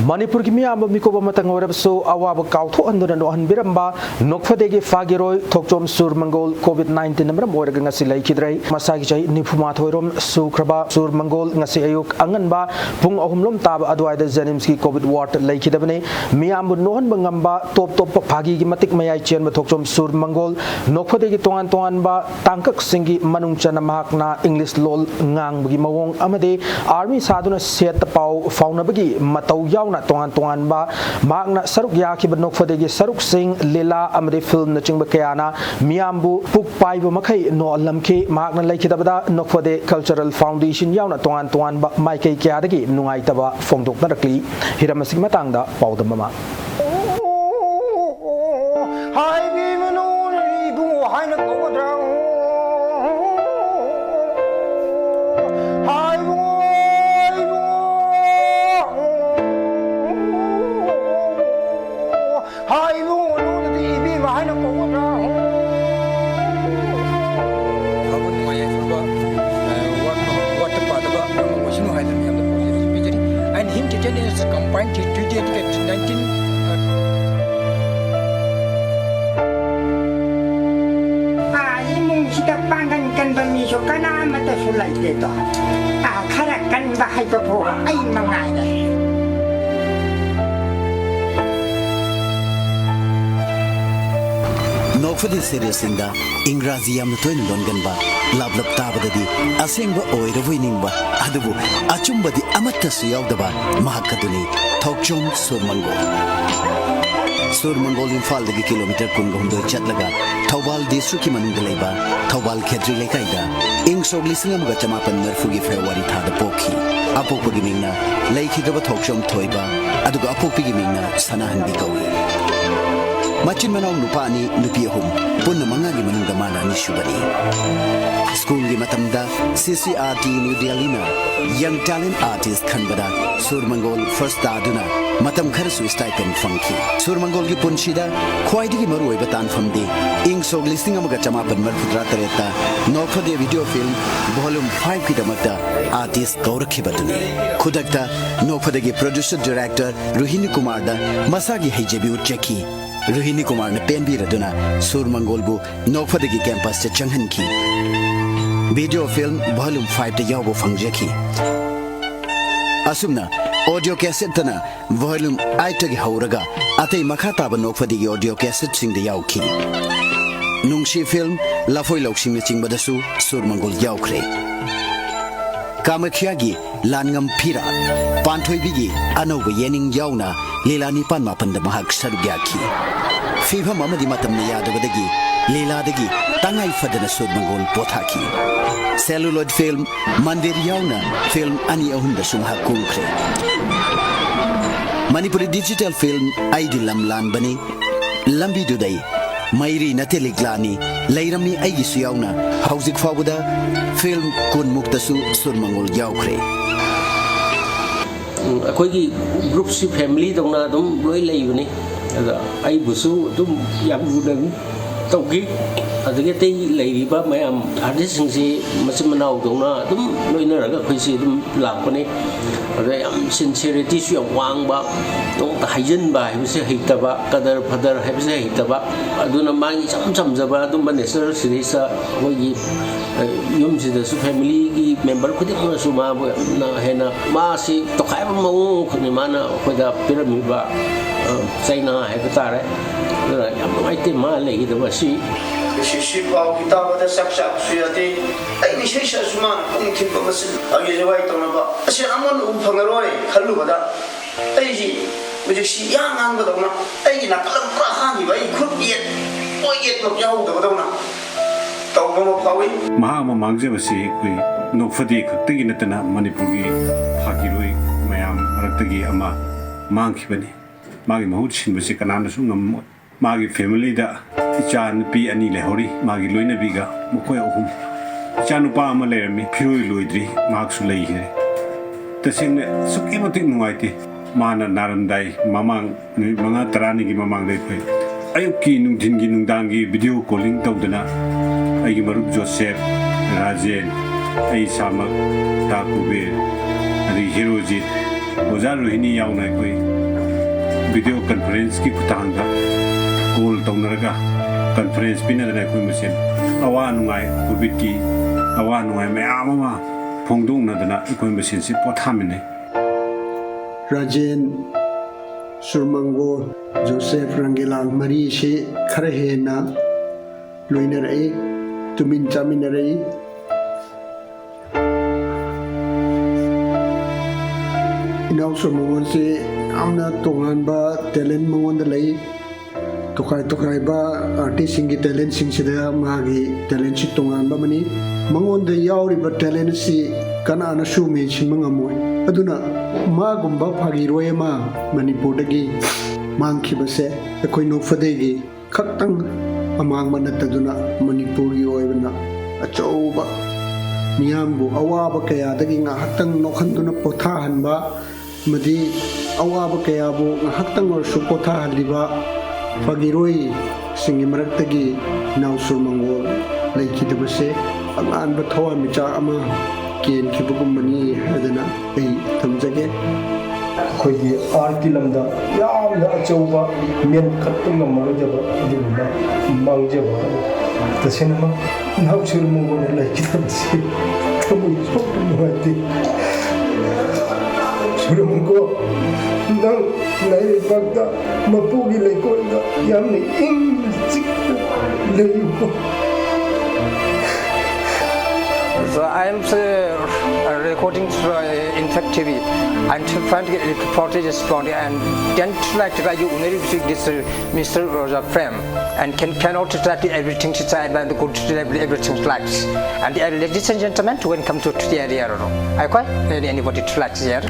Manipur ki miyam mikoba matang orab so awab kautho anduna no hanbiramba nokfadegi fagiroi thokchom Surmangol Covid-19 namra moira ngasi laikidrai masagi chai nifuma thoirom sukraba Surmangol ngasi ayuk anganba pung ahumlom tab adwaida janimski Covid ward laikidabne miyam nohan bangamba top phagi gi matik mayai chen ba thokchom Surmangol nokfadegi tongan ba tangkak singi manungchana mahakna English lol ngang bagi mawong amade army saduna set pau fauna bagi matau na tongan ba magna saruk ya ki banok fadegi saruk sing lila amri film na chingba kayana miyambu puk pai ba makai no lamke magna laikida bada nok fade cultural foundation yauna tongan ba mai kai kya dagi nungai taba fongdok na rakli hiramasig matang da pawda mama hai bi manu ri bu hai na ko dra hai bu is combined to COVID-19. Imong kita pangan kan bami so kana mata sulai dito. Karakan bahay pa po ay mga Nokfadi seriousingda Ingrazi yamna toin longanba lablab tabadadi asengba oiravoi adubu achumbadi amatta su yaudaba mahakaduni thokchom Surmangol Imphal dagi kilometer kungomdoi chatlaga Thawbal district ki manungda leiba Thawbal khedri lekaida ing soglising amga chamapan nerfugi February thada pokhi apokpagi mingna leikhidaba thokchom thoiba aduga apokpigi mingna sanahanbi kawi Machin manau nupani nupi ahum punna mangagi manungda mana nishubari School gi matamda CCRT New Delhi na Young Talent Artist khanbada Surmangol first aduna matam kharsu stipend fangki Surmangol gi punshida khwaidigi maruoi batan famdi ing sog listing amaga chamapan marfudra tareta nokfade video film volume 5 ki damakta artist gaurakhi baduni khudakta nokfade gi producer director Rohini Kumar da masagi hijebi ucheki Rohini Kumar na penbi raduna Surmangol bu nokfadegi campus cha changhanki video film volume 5 da yawo fangjaki asumna audio cassette tana volume 8 gi hauraga atei makhata ba nokfadegi audio cassette sing da yawki nungshi film lafoi loksing na chingba da su Surmangol yawkhre Kamakya gi Langam Pira Panthoi bigi Anoba Yening Yauna Lilani Pan Mapan da Mahak Sarugyaki Fifa Mamadi Matam Yadabadagi Lila Dagi Tangai Fadana Surmangol Pothaki Celluloid film Mandir Yauna film Ani Ahunda Sumha Kunkre Manipur digital film Aidi Lamlan Bani Lambi Dudai Mairi Nateliglani Lairami Aigi Suyauna Hauzik Fabuda film Kun Muktasu Surmangol Yaukre ꯑꯩꯈꯣꯏꯒꯤ ꯒ꯭ꯔꯨꯞꯁꯤ family ꯗꯧꯅ ꯑꯗꯨꯝ ꯂꯣꯏ ꯂꯩꯕꯅꯤ ꯑꯗ ꯑꯩꯕꯨꯁꯨ ꯑꯗꯨꯝ ꯌꯥꯝ ꯂꯨꯅ ꯇꯧꯈꯤ ꯑꯗꯒꯤ ꯑꯇꯩ ꯂꯩꯔꯤꯕ ꯃꯌꯥꯝ ꯑꯥꯔꯇꯤꯁꯁꯤꯡꯁꯤ ꯃꯆꯤꯟ ꯃꯅꯥꯎꯗꯧꯅ ꯑꯗꯨꯝ ꯂꯣꯏꯅꯔꯒ ꯑꯩꯈꯣꯏꯁꯤ ꯑꯗꯨꯝ ꯂꯥꯛꯄꯅꯤ ꯑꯗ ꯌꯥꯝ ꯁꯤꯟꯁꯤꯌरिꯇꯤꯁꯨ ꯌꯥꯝ ꯋꯥꯡꯕ ꯅꯣꯡꯇ ꯍꯥꯏꯖꯤꯟꯕ ꯍꯥꯏꯕꯁꯦ ꯍꯩꯇꯕ ꯀꯗꯔ ꯐꯗꯔ ꯍꯥꯏꯕꯁꯦ ꯍꯩꯇꯕ ꯑꯗꯨꯅ ꯃꯥꯒꯤ ꯏꯆꯝ ꯆꯝꯖꯕ ꯑꯗꯨꯝꯕ ꯅꯦꯆꯔꯦꯜ ꯁꯤꯔꯤꯁꯇ ꯑꯩꯈꯣꯏꯒꯤ ꯌꯨꯝꯁꯤꯗꯁꯨ ꯐꯦꯃꯤꯂꯤꯒꯤ ꯃꯦꯝꯕꯔ ꯈꯨꯗꯤꯡꯃꯛꯅꯁꯨ ꯃꯥꯕꯨ ꯌꯥꯝꯅ ꯍꯦꯟꯅ ꯃꯥꯁꯤ ꯇꯣꯈꯥꯏꯕ ꯃꯑꯣꯡ ꯑꯃꯈꯛꯅꯤ ꯃꯥꯅ ꯑꯩꯈꯣꯏꯗ ꯄꯤꯔꯝꯃꯤꯕ ꯆꯩꯅꯥ ꯍꯥꯏꯕ ꯇꯥꯔꯦ ꯑꯗꯨꯅ ꯌꯥꯝ ꯅꯨꯡꯉꯥꯏꯇꯦ ꯃꯥ ꯂꯩꯒꯗꯕ ꯑꯁꯤ Sisi pau kita pada sak-sak suyati, ini saya cuma mungkin pemasin. Agi jawai tahu napa? Asyik aman pengaruh kalau pada, ini macam siang angkat tahu na, ini nak kalau perahan ni baik ikut dia, oyet nak jauh tahu na. Tahu kamu kawin? Maha memangsa masih kui nokfadi kekti na tanah Manipuri hakirui mayam raktagi ama mangki bani, magi mahut sin masih kanan sungam magi family da. Ican pi ani lehori magi loina biga mukoya uhum ican upa ama lerami phiroi loidri mak su lei he tasing suki mati nuaiti mana narandai mamang manga tarani gi mamang dei phai ayuki nungthin gi nungdang gi video calling tawdana ai gi marup Joseph Rajen ai samak Takube ari Hirojit oza rohini yauna koi video conference ki kutanga call taunaraga conference pinadana koi masen awa nungai covid ki awa nungai mayam ama phongdong nadana koi masen si pothamine Rajen Surmangol Joseph Rangelang Mari si Karahena Luinarai Tumin Chaminarai Inaw Surmangol si Amna Tungan ba talent mongon dalay Tukay ba artist singi talent sing sida magi talent si Tungan ba mani Mangon da yauri ba talent si kana ana sumi si mga moy Aduna magumba phagiroy ma Manipur dagi mangkhibase ekoi nokfadegi khaktang amang manataduna Manipur gi oibna achouba miyambu awaba kaya dagi nga haktang nokhanduna potha hanba madi awaba kaya bu nga haktang or su potha haliba phagiroy singi maraktagi naw Surmangol laikidabase angan ba thawa micha ama ken khibugumani adana ei thamjage ꯑꯩꯈꯣꯏꯒꯤ ꯑꯥꯔꯠꯀꯤ ꯂꯝꯗ ꯌꯥꯝꯅ ꯑꯆꯧꯕ ꯃꯦꯟꯈꯠꯄ ꯉꯝꯃꯔꯣꯏꯗꯕ ꯑꯗꯨꯒꯨꯝꯕ ꯃꯥꯡꯖꯕ ꯇꯁꯦꯡꯅ ꯅꯍꯥꯛ ꯁꯨꯔꯃꯪꯒꯣꯜꯗ ꯂꯩꯈꯤꯗꯕꯁꯤ ꯊꯃꯣꯏ ꯁꯣꯛꯅ ꯅꯨꯡꯉꯥꯏꯇꯦ ꯁꯨꯔꯃꯪꯒꯣꯜ ꯅꯪ ꯂꯩꯕꯥꯛꯇ ꯃꯄꯨꯒꯤ ꯂꯩꯀꯣꯜꯗ ꯌꯥꯝꯅ ꯏꯪꯅ ꯆꯤꯛꯅ ꯂꯩꯌꯨꯀꯣ. So I'm recording in fact TV. I'm trying to get footage and then like to you this Mr. Frame and cannot track everything to say about the good everything likes. And ladies and gentlemen, when come to the area, I quite anybody to like here.